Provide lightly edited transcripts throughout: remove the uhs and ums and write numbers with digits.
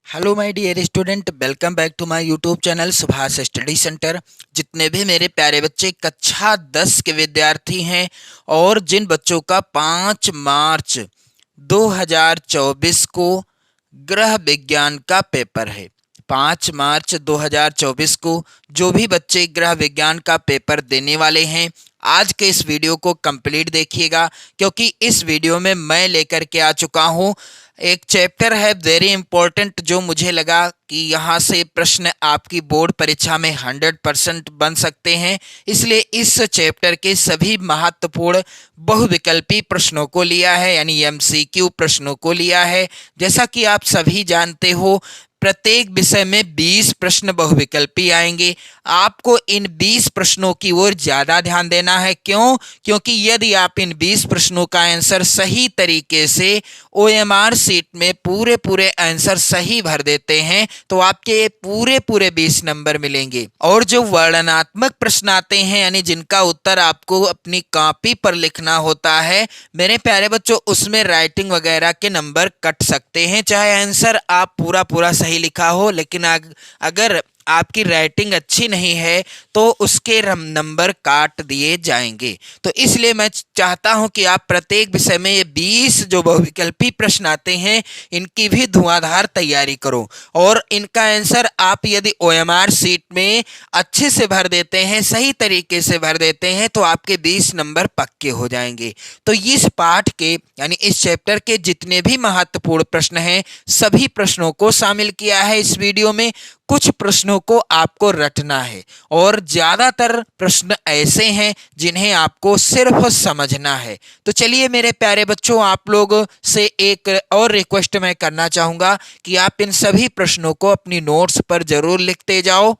Hello my dear student, welcome back to my YouTube channel Subhash study centre. जितने भी मेरे प्यारे बच्चे कक्षा 10 के विद्यार्थी हैं और जिन बच्चों का 5 मार्च 2024 को गृह विज्ञान का पेपर है, 5 मार्च 2024 को जो भी बच्चे गृह विज्ञान का पेपर देने वाले हैं, आज के इस वीडियो को कंप्लीट देखिएगा, क्योंकि इस वीडियो में मैं लेकर के आ चुका हूँ एक चैप्टर है वेरी इंपॉर्टेंट, जो मुझे लगा कि यहाँ से प्रश्न आपकी बोर्ड परीक्षा में 100% बन सकते हैं। इसलिए इस चैप्टर के सभी महत्वपूर्ण बहुविकल्पी प्रश्नों को लिया है, यानी एमसीक्यू प्रश्नों को लिया है। जैसा कि आप सभी जानते हो, प्रत्येक विषय में 20 प्रश्न बहुविकल्पी आएंगे। आपको इन 20 प्रश्नों की ओर ज़्यादा ध्यान देना है। क्यों? क्योंकि यदि आप इन 20 प्रश्नों का आंसर सही तरीके से ओएमआर शीट में पूरे आंसर सही भर देते हैं तो आपके पूरे 20 नंबर मिलेंगे। और जो वर्णनात्मक प्रश्न आते हैं, यानी जिनका उत्तर आपको अपनी कॉपी पर लिखना होता है, मेरे प्यारे बच्चों, उसमें राइटिंग वगैरह के नंबर कट सकते हैं। चाहे आंसर आप पूरा सही लिखा हो, लेकिन अगर आपकी राइटिंग अच्छी नहीं है तो उसके नंबर काट दिए जाएंगे। तो इसलिए मैं चाहता हूं कि आप प्रत्येक विषय में ये 20 जो बहुविकल्पी प्रश्न आते हैं, इनकी भी धुआंधार तैयारी करो। और इनका आंसर आप यदि ओएमआर शीट में अच्छे से भर देते हैं, सही तरीके से भर देते हैं, तो आपके 20 नंबर पक्के हो जाएंगे। तो इस पाठ के यानी इस चैप्टर के जितने भी महत्वपूर्ण प्रश्न हैं, सभी प्रश्नों को शामिल किया है इस वीडियो में। कुछ प्रश्नों को आपको रटना है और ज्यादातर प्रश्न ऐसे हैं जिन्हें आपको सिर्फ समझना है। तो चलिए मेरे प्यारे बच्चों, आप लोग से एक और रिक्वेस्ट मैं करना चाहूंगा कि आप इन सभी प्रश्नों को अपनी नोट्स पर जरूर लिखते जाओ।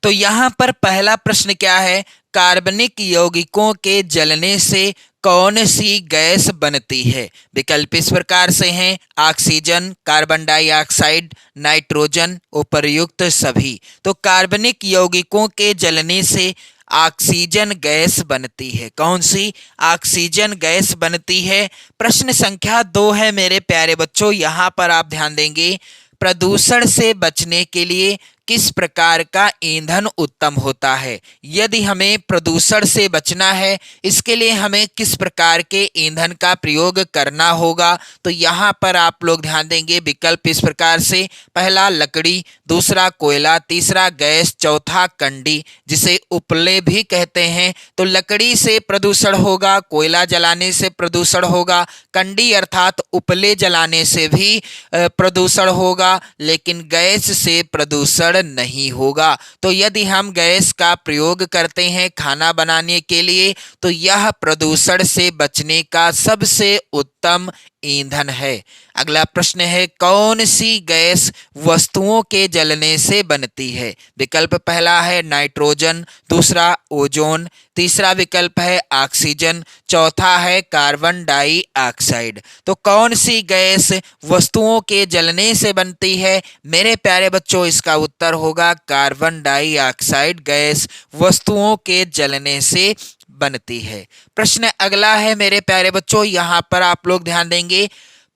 तो यहां पर पहला प्रश्न क्या है? कार्बनिक यौगिकों के जलने से कौन सी गैस बनती है? विकल्प इस प्रकार से हैं: ऑक्सीजन, कार्बन डाइऑक्साइड, नाइट्रोजन, उपर्युक्त सभी। तो कार्बनिक यौगिकों के जलने से ऑक्सीजन गैस बनती है। कौन सी? ऑक्सीजन गैस बनती है। प्रश्न संख्या 2 है मेरे प्यारे बच्चों, यहां पर आप ध्यान देंगे, प्रदूषण से बचने के लिए किस प्रकार का ईंधन उत्तम होता है? यदि हमें प्रदूषण से बचना है, इसके लिए हमें किस प्रकार के ईंधन का प्रयोग करना होगा? तो यहाँ पर आप लोग ध्यान देंगे, विकल्प इस प्रकार से: पहला लकड़ी, दूसरा कोयला, तीसरा गैस, चौथा कंडी, जिसे उपले भी कहते हैं। तो लकड़ी से प्रदूषण होगा, कोयला जलाने से प्रदूषण होगा, कंडी अर्थात उपले जलाने से भी प्रदूषण होगा, लेकिन गैस से प्रदूषण नहीं होगा। तो यदि हम गैस का प्रयोग करते हैं खाना बनाने के लिए, तो यह प्रदूषण से बचने का सबसे उत्तम ईंधन है। अगला प्रश्न है, कौन सी गैस वस्तुओं के जलने से बनती है? विकल्प पहला है नाइट्रोजन, दूसरा ओजोन, तीसरा विकल्प है ऑक्सीजन, चौथा है कार्बन डाइऑक्साइड। तो कौन सी गैस वस्तुओं के जलने से बनती है? मेरे प्यारे बच्चों, इसका उत्तर होगा कार्बन डाइऑक्साइड गैस वस्तुओं के जलने से बनती है। प्रश्न अगला है मेरे प्यारे बच्चों, यहां पर आप लोग ध्यान देंगे,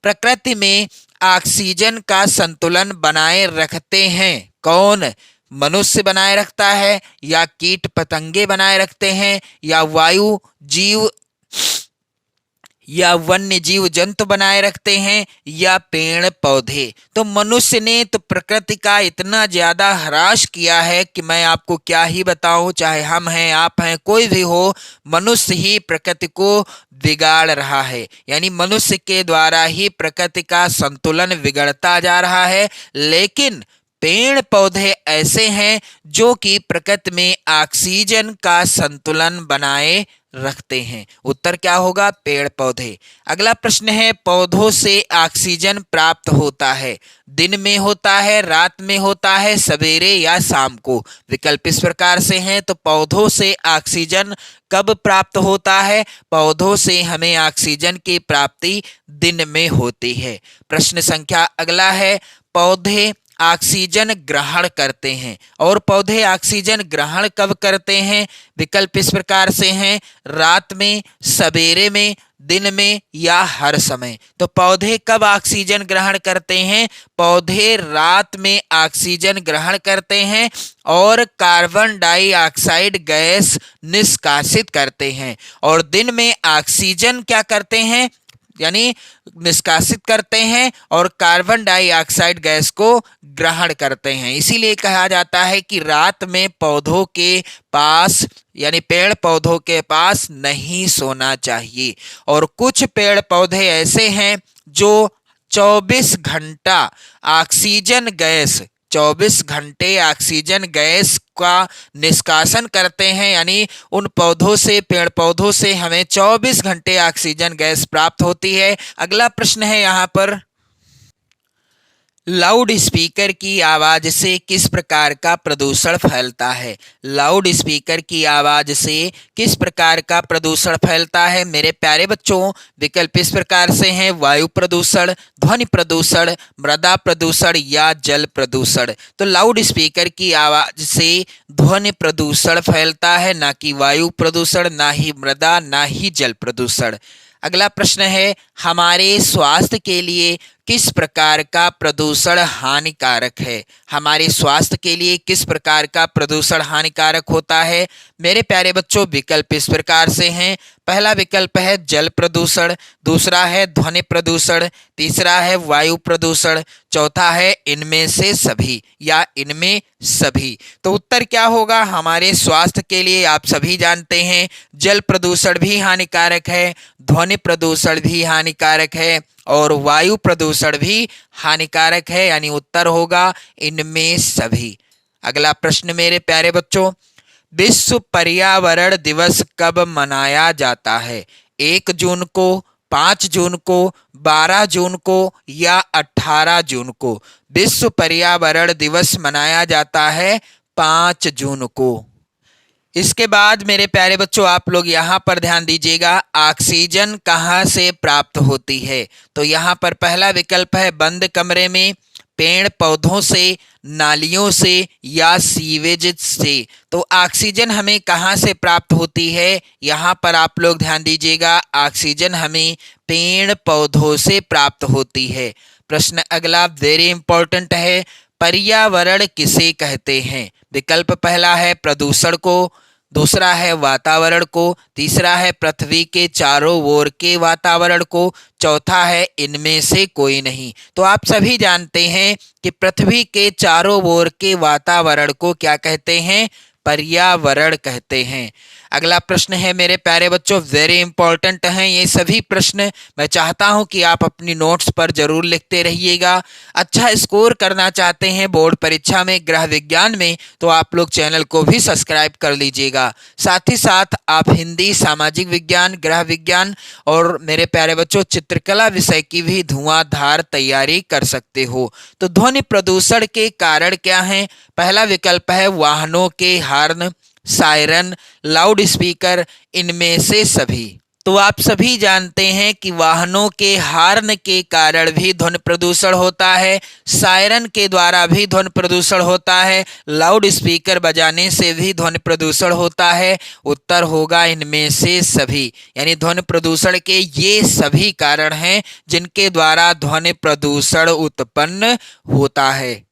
प्रकृति में ऑक्सीजन का संतुलन बनाए रखते हैं कौन? मनुष्य बनाए रखता है, या कीट पतंगे बनाए रखते हैं, या वायु जीव या वन्य जीव जंतु बनाए रखते हैं, या पेड़ पौधे? तो मनुष्य ने तो प्रकृति का इतना ज्यादा ह्रास किया है कि मैं आपको क्या ही बताऊं। चाहे हम हैं, आप हैं, कोई भी हो, मनुष्य ही प्रकृति को बिगाड़ रहा है। यानी मनुष्य के द्वारा ही प्रकृति का संतुलन बिगड़ता जा रहा है। लेकिन पेड़ पौधे ऐसे हैं जो कि प्रकृति में ऑक्सीजन का संतुलन बनाए रखते हैं। उत्तर क्या होगा? पेड़ पौधे। अगला प्रश्न है, पौधों से ऑक्सीजन प्राप्त होता है, दिन में होता है, रात में होता है, सवेरे या शाम को? विकल्प इस प्रकार से हैं। तो पौधों से ऑक्सीजन कब प्राप्त होता है? पौधों से हमें ऑक्सीजन की प्राप्ति दिन में होती है। प्रश्न संख्या अगला है, पौधे ऑक्सीजन ग्रहण करते हैं। और पौधे ऑक्सीजन ग्रहण कब करते हैं? विकल्प इस प्रकार से हैं, रात में, सवेरे में, दिन में या हर समय। तो पौधे कब ऑक्सीजन ग्रहण करते हैं? पौधे रात में ऑक्सीजन ग्रहण करते हैं और कार्बन डाइऑक्साइड गैस निष्कासित करते हैं, और दिन में ऑक्सीजन क्या करते हैं, यानी निष्कासित करते हैं और कार्बन डाइऑक्साइड गैस को ग्रहण करते हैं। इसीलिए कहा जाता है कि रात में पौधों के पास, यानी पेड़ पौधों के पास नहीं सोना चाहिए। और कुछ पेड़ पौधे ऐसे हैं जो 24 घंटा ऑक्सीजन गैस 24 घंटे ऑक्सीजन गैस का निष्कासन करते हैं, यानी उन पौधों से, पेड़ पौधों से हमें 24 घंटे ऑक्सीजन गैस प्राप्त होती है। अगला प्रश्न है यहाँ पर, लाउड स्पीकर की आवाज से किस प्रकार का प्रदूषण फैलता है? लाउड स्पीकर की आवाज से किस प्रकार का प्रदूषण फैलता है? मेरे प्यारे बच्चों, विकल्प इस प्रकार से हैं, वायु प्रदूषण, ध्वनि प्रदूषण, मृदा प्रदूषण या जल प्रदूषण। तो लाउड स्पीकर की आवाज से ध्वनि प्रदूषण फैलता है, ना कि वायु प्रदूषण, ना ही मृदा, ना ही जल प्रदूषण। अगला प्रश्न है, हमारे स्वास्थ्य के लिए किस प्रकार का प्रदूषण हानिकारक है? हमारे स्वास्थ्य के लिए किस प्रकार का प्रदूषण हानिकारक होता है? मेरे प्यारे बच्चों, विकल्प इस प्रकार से हैं, पहला विकल्प है जल प्रदूषण, दूसरा है ध्वनि प्रदूषण, तीसरा है वायु प्रदूषण, चौथा है इनमें से सभी या इनमें सभी। तो उत्तर क्या होगा? हमारे स्वास्थ्य के लिए आप सभी जानते हैं, जल प्रदूषण भी हानिकारक है, ध्वनि प्रदूषण भी हानिकारक है और वायु प्रदूषण भी हानिकारक है, यानी उत्तर होगा इनमें सभी। अगला प्रश्न मेरे प्यारे बच्चों, विश्व पर्यावरण दिवस कब मनाया जाता है? 1 जून को, 5 जून को, 12 जून को या 18 जून को? विश्व पर्यावरण दिवस मनाया जाता है 5 जून को। इसके बाद मेरे प्यारे बच्चों, आप लोग यहाँ पर ध्यान दीजिएगा, ऑक्सीजन कहाँ से प्राप्त होती है? तो यहाँ पर पहला विकल्प है बंद कमरे में, पेड़ पौधों से, नालियों से या सीवेज से। तो ऑक्सीजन हमें कहाँ से प्राप्त होती है? यहाँ पर आप लोग ध्यान दीजिएगा, ऑक्सीजन हमें पेड़ पौधों से प्राप्त होती है। प्रश्न अगला वेरी इंपॉर्टेंट है, पर्यावरण किसे कहते हैं? विकल्प पहला है प्रदूषण को, दूसरा है वातावरण को, तीसरा है पृथ्वी के चारों ओर के वातावरण को, चौथा है इनमें से कोई नहीं। तो आप सभी जानते हैं कि पृथ्वी के चारों ओर के वातावरण को क्या कहते हैं? पर्यावरण कहते हैं। अगला प्रश्न है मेरे प्यारे बच्चों, वेरी इंपॉर्टेंट हैं ये सभी प्रश्न। मैं चाहता हूं कि आप अपनी नोट्स पर जरूर लिखते रहिएगा। अच्छा स्कोर करना चाहते हैं बोर्ड परीक्षा में ग्रह विज्ञान में, तो आप लोग चैनल को भी सब्सक्राइब कर लीजिएगा। साथ ही साथ आप हिंदी, सामाजिक विज्ञान, ग्रह विज्ञान और मेरे प्यारे बच्चों चित्रकला विषय की भी धुआंधार तैयारी कर सकते हो। तो ध्वनि प्रदूषण के कारण क्या हैं? पहला विकल्प है वाहनों के हॉर्न, सायरन, लाउड स्पीकर, इनमें से सभी। तो आप सभी जानते हैं कि वाहनों के हॉर्न के कारण भी ध्वनि प्रदूषण होता है, सायरन के द्वारा भी ध्वनि प्रदूषण होता है, लाउड स्पीकर बजाने से भी ध्वनि प्रदूषण होता है। उत्तर होगा इनमें से सभी, यानी ध्वनि प्रदूषण के ये सभी कारण हैं जिनके द्वारा ध्वनि प्रदूषण उत्पन्न होता है।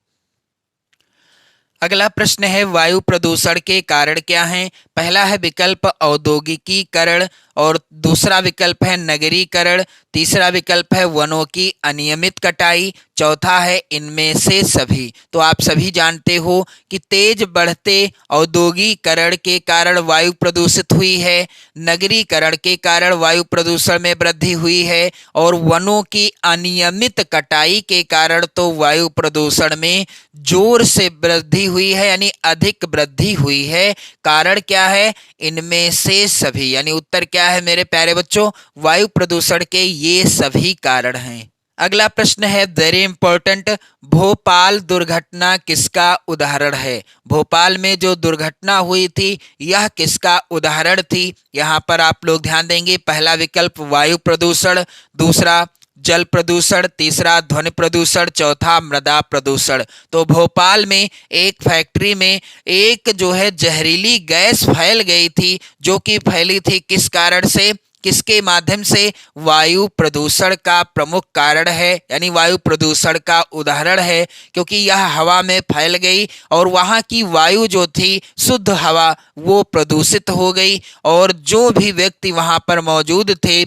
अगला प्रश्न है वायु प्रदूषण के कारण क्या हैं? पहला है विकल्प औद्योगिकीकरण और दूसरा विकल्प है नगरीकरण, तीसरा विकल्प है वनों की अनियमित कटाई, चौथा है इनमें से सभी। तो आप सभी जानते हो कि तेज बढ़ते औद्योगिकरण के कारण वायु प्रदूषित हुई है, नगरीकरण के कारण वायु प्रदूषण में वृद्धि हुई है और वनों की अनियमित कटाई के कारण तो वायु प्रदूषण में जोर से वृद्धि हुई है, यानी अधिक वृद्धि हुई है। कारण क्या है? इनमें से सभी, यानी उत्तर क्या है मेरे प्यारे बच्चों? वायु प्रदूषण के ये सभी कारण हैं। अगला प्रश्न है वेरी इंपॉर्टेंट, भोपाल दुर्घटना किसका उदाहरण है? भोपाल में जो दुर्घटना हुई थी यह किसका उदाहरण थी? यहाँ पर आप लोग ध्यान देंगे, पहला विकल्प वायु प्रदूषण, दूसरा जल प्रदूषण, तीसरा ध्वनि प्रदूषण, चौथा मृदा प्रदूषण। तो भोपाल में एक फैक्ट्री में एक जो है जहरीली गैस फैल गई थी, जो कि फैली थी किस कारण से, किसके माध्यम से? वायु प्रदूषण का प्रमुख कारण है, यानी वायु प्रदूषण का उदाहरण है, क्योंकि यह हवा में फैल गई और वहाँ की वायु जो थी शुद्ध हवा वो प्रदूषित हो गई, और जो भी व्यक्ति वहाँ पर मौजूद थे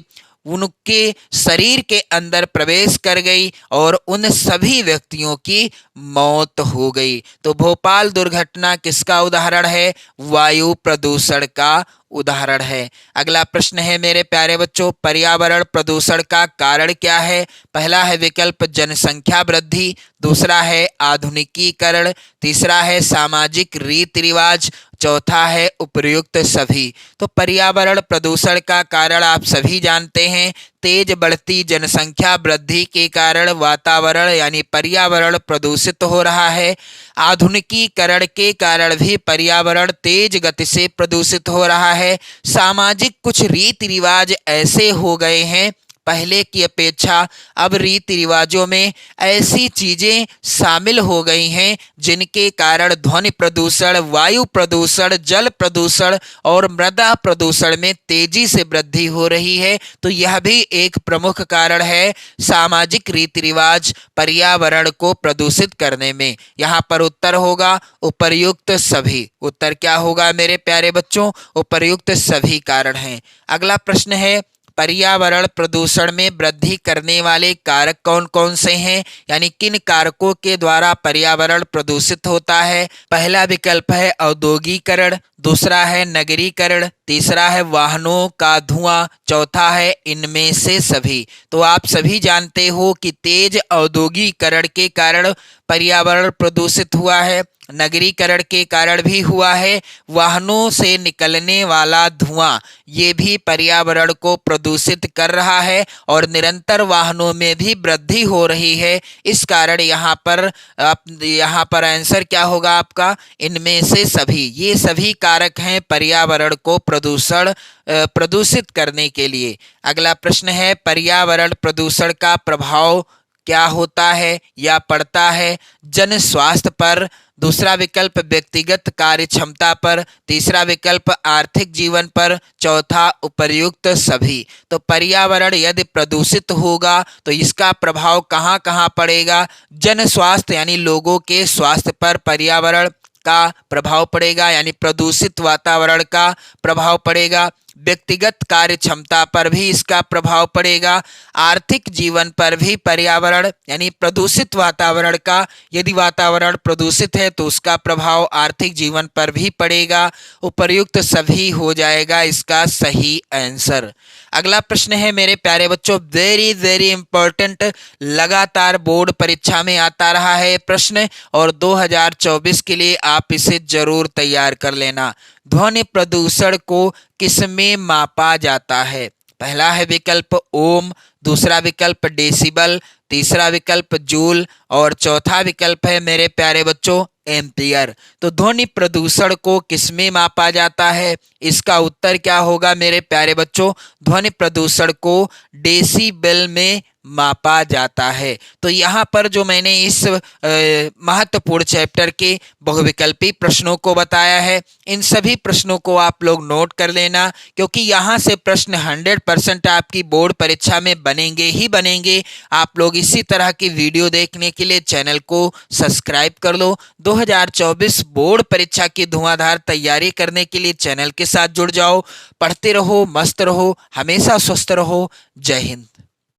उनके शरीर के अंदर प्रवेश कर गई और उन सभी व्यक्तियों की मौत हो गई। तो भोपाल दुर्घटना किसका उदाहरण है? वायु प्रदूषण का उदाहरण है। अगला प्रश्न है मेरे प्यारे बच्चों, पर्यावरण प्रदूषण का कारण क्या है? पहला है विकल्प जनसंख्या वृद्धि, दूसरा है आधुनिकीकरण, तीसरा है सामाजिक रीति रिवाज, चौथा है उपर्युक्त सभी। तो पर्यावरण प्रदूषण का कारण आप सभी जानते हैं, तेज बढ़ती जनसंख्या वृद्धि के कारण वातावरण यानी पर्यावरण प्रदूषित हो रहा है। आधुनिकीकरण के कारण भी पर्यावरण तेज गति से प्रदूषित हो रहा है। सामाजिक कुछ रीति रिवाज ऐसे हो गए हैं पहले की अपेक्षा, अब रीति रिवाजों में ऐसी चीजें शामिल हो गई हैं जिनके कारण ध्वनि प्रदूषण, वायु प्रदूषण, जल प्रदूषण और मृदा प्रदूषण में तेजी से वृद्धि हो रही है। तो यह भी एक प्रमुख कारण है सामाजिक रीति रिवाज पर्यावरण को प्रदूषित करने में। यहाँ पर उत्तर होगा उपर्युक्त सभी। उत्तर क्या होगा मेरे प्यारे बच्चों? उपर्युक्त सभी कारण हैं। अगला प्रश्न है, पर्यावरण प्रदूषण में वृद्धि करने वाले कारक कौन कौन से हैं, यानी किन कारकों के द्वारा पर्यावरण प्रदूषित होता है? पहला विकल्प है औद्योगिकरण, दूसरा है नगरीकरण, तीसरा है वाहनों का धुआं, चौथा है इनमें से सभी। तो आप सभी जानते हो कि तेज औद्योगिकरण के कारण पर्यावरण प्रदूषित हुआ है, नगरीकरण के कारण भी हुआ है, वाहनों से निकलने वाला धुआं ये भी पर्यावरण को प्रदूषित कर रहा है और निरंतर वाहनों में भी वृद्धि हो रही है। इस कारण यहाँ पर आंसर क्या होगा आपका? इनमें से सभी। ये सभी कारक हैं पर्यावरण को प्रदूषित करने के लिए। अगला प्रश्न है, पर्यावरण प्रदूषण का प्रभाव क्या होता है या पड़ता है? जन स्वास्थ्य पर, दूसरा विकल्प व्यक्तिगत कार्य क्षमता पर, तीसरा विकल्प आर्थिक जीवन पर, चौथा उपर्युक्त सभी। तो पर्यावरण यदि प्रदूषित होगा तो इसका प्रभाव कहाँ कहाँ पड़ेगा? जन स्वास्थ्य यानी लोगों के स्वास्थ्य पर पर्यावरण का प्रभाव पड़ेगा, यानी प्रदूषित वातावरण का प्रभाव पड़ेगा। व्यक्तिगत कार्य क्षमता पर भी इसका प्रभाव पड़ेगा। आर्थिक जीवन पर भी पर्यावरण यानी प्रदूषित वातावरण का, यदि वातावरण प्रदूषित है तो उसका प्रभाव आर्थिक जीवन पर भी पड़ेगा। उपर्युक्त सभी हो जाएगा इसका सही आंसर। अगला प्रश्न है मेरे प्यारे बच्चों, वेरी वेरी इंपॉर्टेंट, लगातार बोर्ड परीक्षा में आता रहा है प्रश्न और 2024 के लिए आप इसे जरूर तैयार कर लेना। ध्वनि प्रदूषण को किसमें मापा जाता है? पहला है विकल्प ओम, दूसरा विकल्प डेसिबल, तीसरा विकल्प जूल और चौथा विकल्प है मेरे प्यारे बच्चों एम्पियर। तो ध्वनि प्रदूषण को किसमें मापा जाता है? इसका उत्तर क्या होगा मेरे प्यारे बच्चों? ध्वनि प्रदूषण को डेसिबल में मापा जाता है। तो यहाँ पर जो मैंने इस महत्वपूर्ण चैप्टर के बहुविकल्पी प्रश्नों को बताया है, इन सभी प्रश्नों को आप लोग नोट कर लेना, क्योंकि यहाँ से प्रश्न 100% आपकी बोर्ड परीक्षा में बनेंगे ही बनेंगे। आप लोग इसी तरह की वीडियो देखने के लिए चैनल को सब्सक्राइब कर लो। 2024 बोर्ड परीक्षा की धुआंधार तैयारी करने के लिए चैनल के साथ जुड़ जाओ। पढ़ते रहो, मस्त रहो, हमेशा स्वस्थ रहो। जय हिंद।